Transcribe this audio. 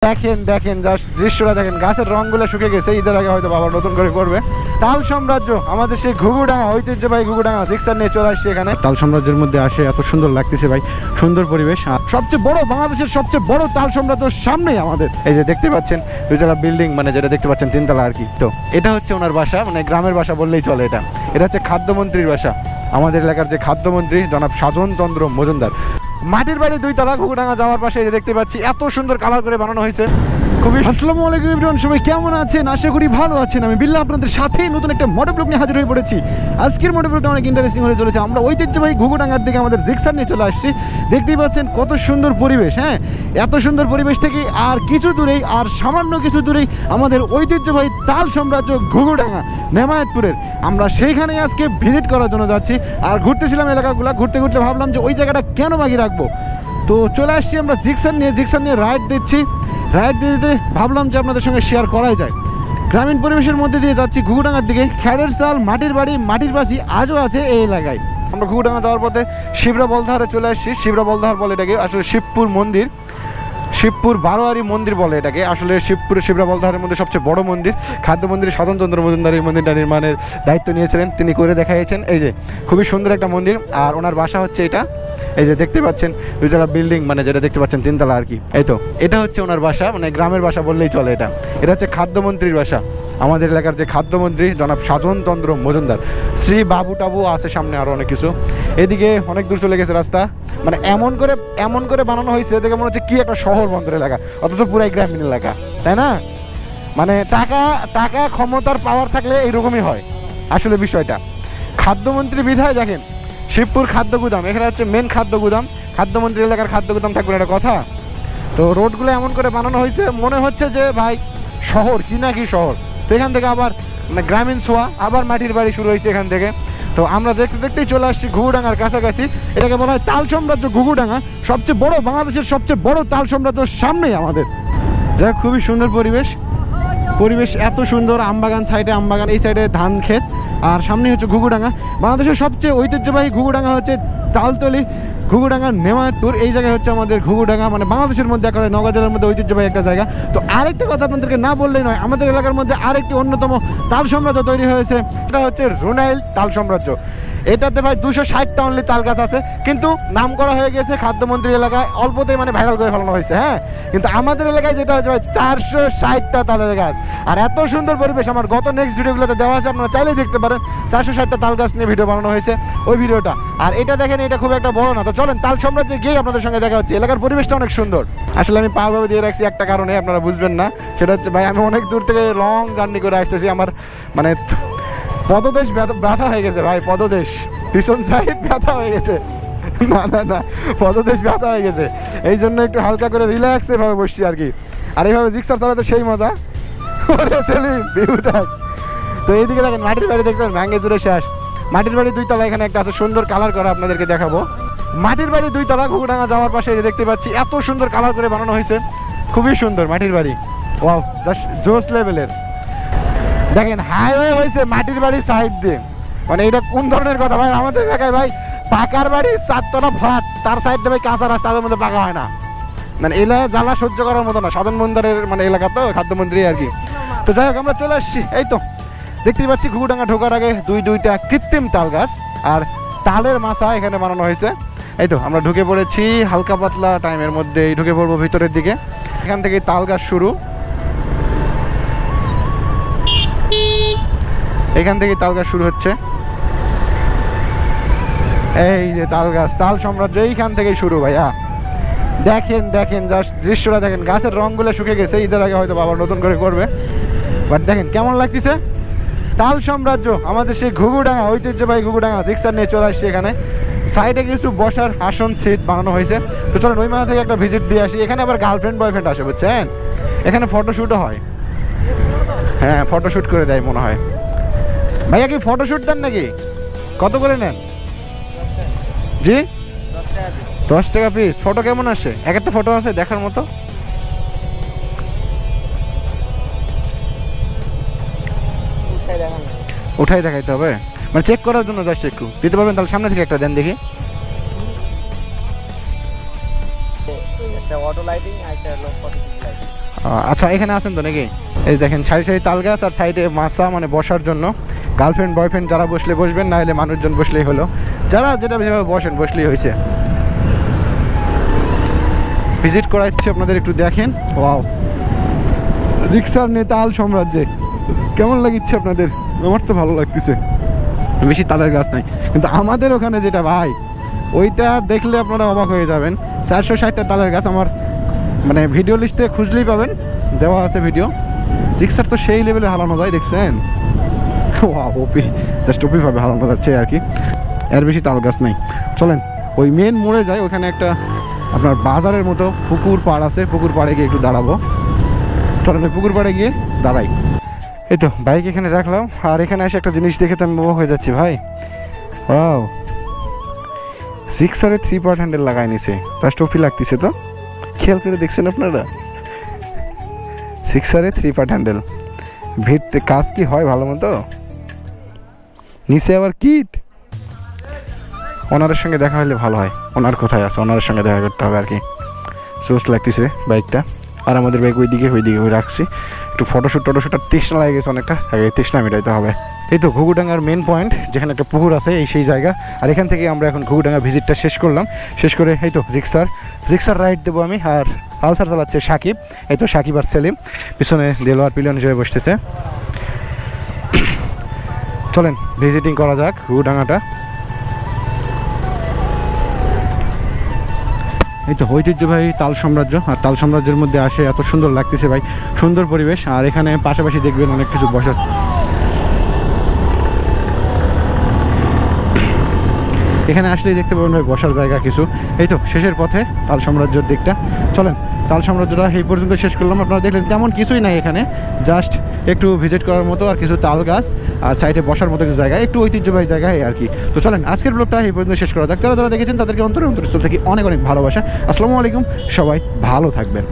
দেখেন দেখেন জাস্ট দৃশ্যটা দেখেন, গাছের রংগুলো শুকে গেছে, ঈদের আগে হয়তো বাবা নতুন করে করবে। তাল সাম্রাজ্য আমাদের সেই ঘুঘুডাঙ্গা, ঐতিহ্যবাহী ঘুঘুডাঙ্গা জিক্সার নিয়ে চলে আসছে এখানে। তাল সাম্রাজ্যের মধ্যে আসে এত সুন্দর লাগতেছে ভাই, সুন্দর পরিবেশ। সবচেয়ে বড় বাংলাদেশের সবচেয়ে বড় তাল সাম্রাজ্যের সামনেই আমাদের এই যে দেখতে পাচ্ছেন দুইতলা বিল্ডিং, মানে যেটা দেখতে পাচ্ছেন তিনতলা আর কি। তো এটা হচ্ছে ওনার বাসা, মানে গ্রামের বাসা বললেই চলে। এটা হচ্ছে খাদ্যমন্ত্রীর বাসা, আমাদের এলাকার যে খাদ্যমন্ত্রী জনাব সাজন চন্দ্র মজুমদার। মাটির বাড়ি দুইতলা, ঘুঘুডাঙ্গা যাওয়ার পাশে যে দেখতে পাচ্ছি এত সুন্দর কালার করে বানানো হয়েছে। খুবই আসসালামু আলাইকুম এভরিওয়ান, সবাই কেমন আছেন? আশা করি ভালো আছেন। আমি বিল্লাহ আপনাদের সাথে নতুন একটা মোটো ব্লগ নিয়ে হাজির হয়ে পড়েছি। আজকের মোটো ব্লগটা অনেক ইন্টারেস্টিং হয়ে চলেছে। আমরা ঐতিহ্যবাহী ঘুঘুডাঙ্গার দিকে আমাদের জিক্সার নিয়ে চলে আসছি। দেখতেই পাচ্ছেন কত সুন্দর পরিবেশ। হ্যাঁ, এত সুন্দর পরিবেশ থেকে আর কিছু দূরেই, আর সামান্য কিছু দূরেই আমাদের ঐতিহ্যবাহী তাল সাম্রাজ্য ঘুঘুডাঙ্গা নেমায়েতপুরের। আমরা সেইখানে আজকে ভিজিট করার জন্য যাচ্ছি। আর ঘুরতেছিলাম এলাকাগুলো, ঘুরতে ঘুরতে ভাবলাম যে ওই জায়গাটা কেন বাকি রাখবো। তো চলে আসছি আমরা জিক্সার নিয়ে রাইড দিচ্ছি। রাইড দিয়ে দিতে ভাবলাম যে আপনাদের সঙ্গে শেয়ার করাই যায়। গ্রামীণ পরিবেশের মধ্যে দিয়ে যাচ্ছি ঘুঘুডাঙ্গার দিকে। খ্যারের চাল, মাটির বাড়ি, মাটির বাসি আজও আছে এই এলাকায়। আমরা ঘুঘুডাঙ্গা যাওয়ার পথে শিবরা বলধারে চলে আসছি। শিবরা বলধার বলে এটাকে, আসলে শিবপুর মন্দির, শিবপুর বারোয়ারি মন্দির বলে এটাকে। আসলে শিবপুরের শিবরা বলধারের মধ্যে সবচেয়ে বড় মন্দির। খাদ্য মন্দির সাধনচন্দ্র মজুমদার এই মন্দিরটা নির্মাণের দায়িত্ব নিয়েছিলেন, তিনি করে দেখাইছেন। এই যে খুবই সুন্দর একটা মন্দির, আর ওনার বাসা হচ্ছে এটা। এই যে দেখতে পাচ্ছেন দুইতলা বিল্ডিং, মানে যেটা দেখতে পাচ্ছেন তিনতলা আর কি। এই তো এটা হচ্ছে ওনার বাসা, মানে গ্রামের বাসা বললেই চলে। এটা হচ্ছে খাদ্যমন্ত্রীর বাসা, আমাদের এলাকার যে খাদ্যমন্ত্রী জনাব সাজন চন্দ্র মজুমদার। শ্রী বাবু টাবু আছে সামনে, আরও অনেক কিছু। এদিকে অনেক দূর চলে গেছে রাস্তা, মানে এমন করে বানানো হয়েছে দেখে মনে হচ্ছে কি একটা শহর বন্দর এলাকা, অথচ পুরাই গ্রামীণ এলাকা, তাই না? মানে টাকা ক্ষমতার পাওয়ার থাকলে এইরকমই হয় আসলে বিষয়টা। খাদ্যমন্ত্রী বিধায় দেখেন শিবপুর খাদ্য গুদাম, এখানে হচ্ছে মেন খাদ্য গুদাম। খাদ্যমন্ত্রী এলাকার খাদ্য গুদাম থাকবে একটা কথা। তো রোডগুলো এমন করে বানানো হয়েছে মনে হচ্ছে যে ভাই শহর, কি না কি শহর। তো এখান থেকে আবার মানে গ্রামীণ ছোঁয়া, আবার মাটির বাড়ি শুরু হয়েছে এখান থেকে। তো আমরা দেখতে দেখতেই চলে আসছি ঘুঘুডাঙ্গার কাছাকাছি। এটাকে বলা হয় তাল সাম্রাজ্য ঘুঘুডাঙ্গা, সবচেয়ে বড় বাংলাদেশের সবচেয়ে বড় তাল সাম্রাজ্যের সামনেই আমাদের। যাই খুবই সুন্দর পরিবেশ এত সুন্দর। আমবাগান সাইডে আমবাগান, এই সাইডে ধান ক্ষেত, আর সামনে হচ্ছে ঘুঘুডাঙ্গা। বাংলাদেশের সবচেয়ে ঐতিহ্যবাহী ঘুঘুডাঙ্গা হচ্ছে তালতলি ঘুঘুডাঙ্গা নেমায়েতপুর। এই জায়গায় হচ্ছে আমাদের ঘুঘুডাঙ্গা, মানে বাংলাদেশের মধ্যে এক কথা নওগাঁ জেলার মধ্যে ঐতিহ্যবাহী একটা জায়গা। তো আরেকটা কথা আপনাদেরকে না বললেই নয়, আমাদের এলাকার মধ্যে আরেকটি অন্যতম তাল সাম্রাজ্য তৈরি হয়েছে। এটা হচ্ছে রুনাইল তাল সাম্রাজ্য। এটাতে ভাই 260টা অনলি তাল গাছ আছে, কিন্তু নাম করা হয়ে গেছে খাদ্যমন্ত্রী এলাকায়, অল্পতেই মানে ভাইরাল করে ফেলানো হয়েছে। হ্যাঁ, কিন্তু আমাদের এলাকায় যেটা হচ্ছে ভাই 460টা তালের গাছ, আর এত সুন্দর পরিবেশ। আমার গত নেক্সট ভিডিওগুলোতে দেওয়া আছে, আপনারা চাইলেই দেখতে পারেন। 460টা তাল গাছ নিয়ে ভিডিও বানানো হয়েছে, ওই ভিডিওটা। আর এটা দেখেন, এটা খুব একটা বড় না। তো চলেন তাল সাম্রাজ্যে গিয়ে আপনাদের সঙ্গে দেখা হচ্ছে। এলাকার পরিবেশটা অনেক সুন্দর। আসলে আমি পাভাবে দিয়ে রাখছি একটা কারণে, আপনারা বুঝবেন না, সেটা হচ্ছে ভাই আমি অনেক দূর থেকে লং জার্নি করে আসতেছি। আমার মানে পদদেশ ব্যথা হয়ে গেছে ভাই, পদদেশ পিছন সাইড ব্যথা হয়ে গেছে। না পদদেশ ব্যথা হয়ে গেছে, এই জন্য একটু হালকা করে রিল্যাক্স এভাবে বসছি আর কি। আর এইভাবে জিক্সার চালাতে সেই মজা। তো এইদিকে দেখেন মাটির বাড়ি দেখবেন, ভাঙ্গে জুড়ে শেষ। মাটির বাড়ি দুইতলা, এখানে একটা আছে সুন্দর কালার করা, আপনাদেরকে দেখাবো। মাটির বাড়ি দুইতলা, ঘুঘুডাঙ্গা যাওয়ার পাশে যে দেখতে পাচ্ছি এত সুন্দর কালার করে বানানো হয়েছে, খুবই সুন্দর মাটির বাড়ি। ওয়াও, জাস্ট জোস লেভেলের। দেখেন হাইওয়ে হয়েছে মাটির বাড়ির সাইড দিয়ে, মানে এটা কোন ধরনের কথা ভাই? আমাদের এলাকায় ভাই পাকার বাড়ি 4তলা ফ্ল্যাট, তার সাইড দিয়ে ভাই কাঁচা রাস্তা, তাদের মধ্যে পাকা হয় না। মানে এলাকা জ্বালা সহ্য করার মতো না। সাধন মন্দিরের মানে এলাকা তো, খাদ্যমন্ত্রী আর কি। তো যাই হোক আমরা চলে আসছি। এই তো দেখতেই পাচ্ছি ঘুঘুডাঙ্গা ঢোকার আগে দুইটা কৃত্রিম তাল গাছ আর তালের মাছা এখানে বানানো হয়েছে। এই তো আমরা ঢুকে পড়েছি, হালকা পাতলা টাইমের মধ্যেই ঢুকে পড়বো ভিতরের দিকে। এখান থেকে তাল গাছ শুরু, এখান থেকে তাল গাছ শুরু হচ্ছে। এই যে তাল গাছ, তাল সাম্রাজ্য এইখান থেকেই শুরু ভাইয়া। দেখেন জাস্ট দৃশ্যটা দেখেন, গাছের রংগুলো শুকে গেছে, ঈদের আগে হয়তো বাবা নতুন করে করবে। বাট দেখেন কেমন লাগতেছে। তাল সাম্রাজ্য আমাদের সেই ঘুঘুডাঙ্গা, ঐতিহ্যবাহী ঘুঘুডাঙ্গা জিক্সার নিয়ে চলে আসছে এখানে। সাইডে কিছু বসার আসন সিট বানানো হয়েছে। তো চলেন ওই মাথা থেকে একটা ভিজিট দিয়ে আসি। এখানে আবার গার্লফ্রেন্ড বয়ফ্রেন্ড আসে, বুঝছেন? এখানে ফটোশ্যুটও হয়। হ্যাঁ, ফটোশ্যুট করে দেয় মনে হয়। ভাইয়া কি ফটোশ্যুট দেন নাকি? কত করে নেন? জি 10 টাকা পিস। ফটো কেমন আসে? এক একটা ফটো আছে দেখার মতো? উঠাই দেখাইতে হবে, মানে চেক করার জন্য জাস্ট একটু দিতে পারবেন? তাহলে সামনে থেকে একটা দেন দেখি। আচ্ছা এখানে আছেন তো নাকি? এই দেখেন সারি সারি তাল গাছ আর সাইডে মাছা মানে বসার জন্য, গার্লফ্রেন্ড বয়ফ্রেন্ড যারা বসলে বসবেন, না হলে মানুষজন বসলেই হলো, যারা যেটা যেভাবে বসেন বসলেই হয়েছে। ভিজিট করাচ্ছি আপনাদের, একটু দেখেন। ওয়াও, জিক্সার নে তাল সাম্রাজ্যে কেমন লাগিচ্ছে আপনাদের? আমার তো ভালো লাগতেছে। বেশি তালের গাছ নাই, কিন্তু আমাদের ওখানে যেটা ভাই, ওইটা দেখলে আপনারা অবাক হয়ে যাবেন। 460টা তালের গাছ আমার মানে ভিডিও লিস্টে খুঁজলেই পাবেন, দেওয়া আছে ভিডিও। জিক্সার তো সেই লেভেলে হারানো যায়, দেখছেন? ওপি, জাস্ট ওপি ভাবে হারানো যাচ্ছে আর কি, এর বেশি তাল গাছ নাই। চলেন ওই মেন মোড়ে যাই, ওখানে একটা আপনার বাজারের মতো পুকুর পাড় আছে, পুকুর পাড়ে গিয়ে একটু দাঁড়াবো। চলেন ওই পুকুর পাড়ে গিয়ে দাঁড়াই। এই তো বাইক এখানে রাখলাম, আর এখানে এসে একটা জিনিস দেখে তো আমি মোহ হয়ে যাচ্ছি ভাই। ওয়াও, জিক্সারে 3 পার্ট হ্যান্ডেল লাগাই নিছে, জাস্ট ওপি লাগতেছে তো। খেয়াল করে দেখছেন আপনারা, জিক্সারে 3 পার্ট হ্যান্ডেল। ভিড়তে কাজ কি হয় ভালো মতো, নিচে আবার কিট। ওনারের সঙ্গে দেখা হলে ভালো হয়, ওনার কোথায় আছে, ওনারের সঙ্গে দেখা করতে হবে আর কি। সোস লাগতেছে বাইকটা, আর আমাদের বাইক ওইদিকে ওই রাখছি। একটু ফটোশ্যুট আর তৃষ্ণা লাগে গেছে অনেকটা, আগে তৃষ্ণা মেটাইতে হবে। এই তো ঘুঘুডাঙ্গার মেন পয়েন্ট, যেখানে একটা পুকুর আছে, এই সেই জায়গা। আর এখান থেকে আমরা এখন ঘুঘুডাঙ্গা ভিজিটটা শেষ করলাম। শেষ করে এই তো জিক্সার রাইড দেবো আমি, আর পালসার চালাচ্ছে সাকিব। এই তো সাকিব আর সেলিম, পিছনে দেলোয়ার পিলিয়ন হিসেবে বসতেছে। চলেন ভিজিটিং করা যাক ঘুঘুডাঙ্গাটা। এই তো ঐতিহ্যবাহী তাল সাম্রাজ্য, আর তাল সাম্রাজ্যের মধ্যে আসে এত সুন্দর লাগতেছে ভাই, সুন্দর পরিবেশ। আর এখানে পাশাপাশি দেখবেন অনেক কিছু বসার, এখানে আসলেই দেখতে পাবেন ভাই বসার জায়গা কিছু। এই তো শেষের পথে তাল সাম্রাজ্যের দিকটা। চলেন তাল সাম্রাজ্যটা এই পর্যন্ত শেষ করলাম। আপনারা দেখলেন তেমন কিছুই নাই এখানে, জাস্ট একটু ভিজিট করার মতো আর কিছু তাল গাছ, আর সাইডে বসার মতো কিছু জায়গা, একটু ঐতিহ্যবাহী জায়গা আর কি। তো চলেন আজকের ব্লগটা এই পর্যন্ত শেষ করা যাক। যারা দেখেছেন তাদেরকে অন্তরস্থল থেকে অনেক অনেক ভালোবাসা। আসসালামু আলাইকুম, সবাই ভালো থাকবেন।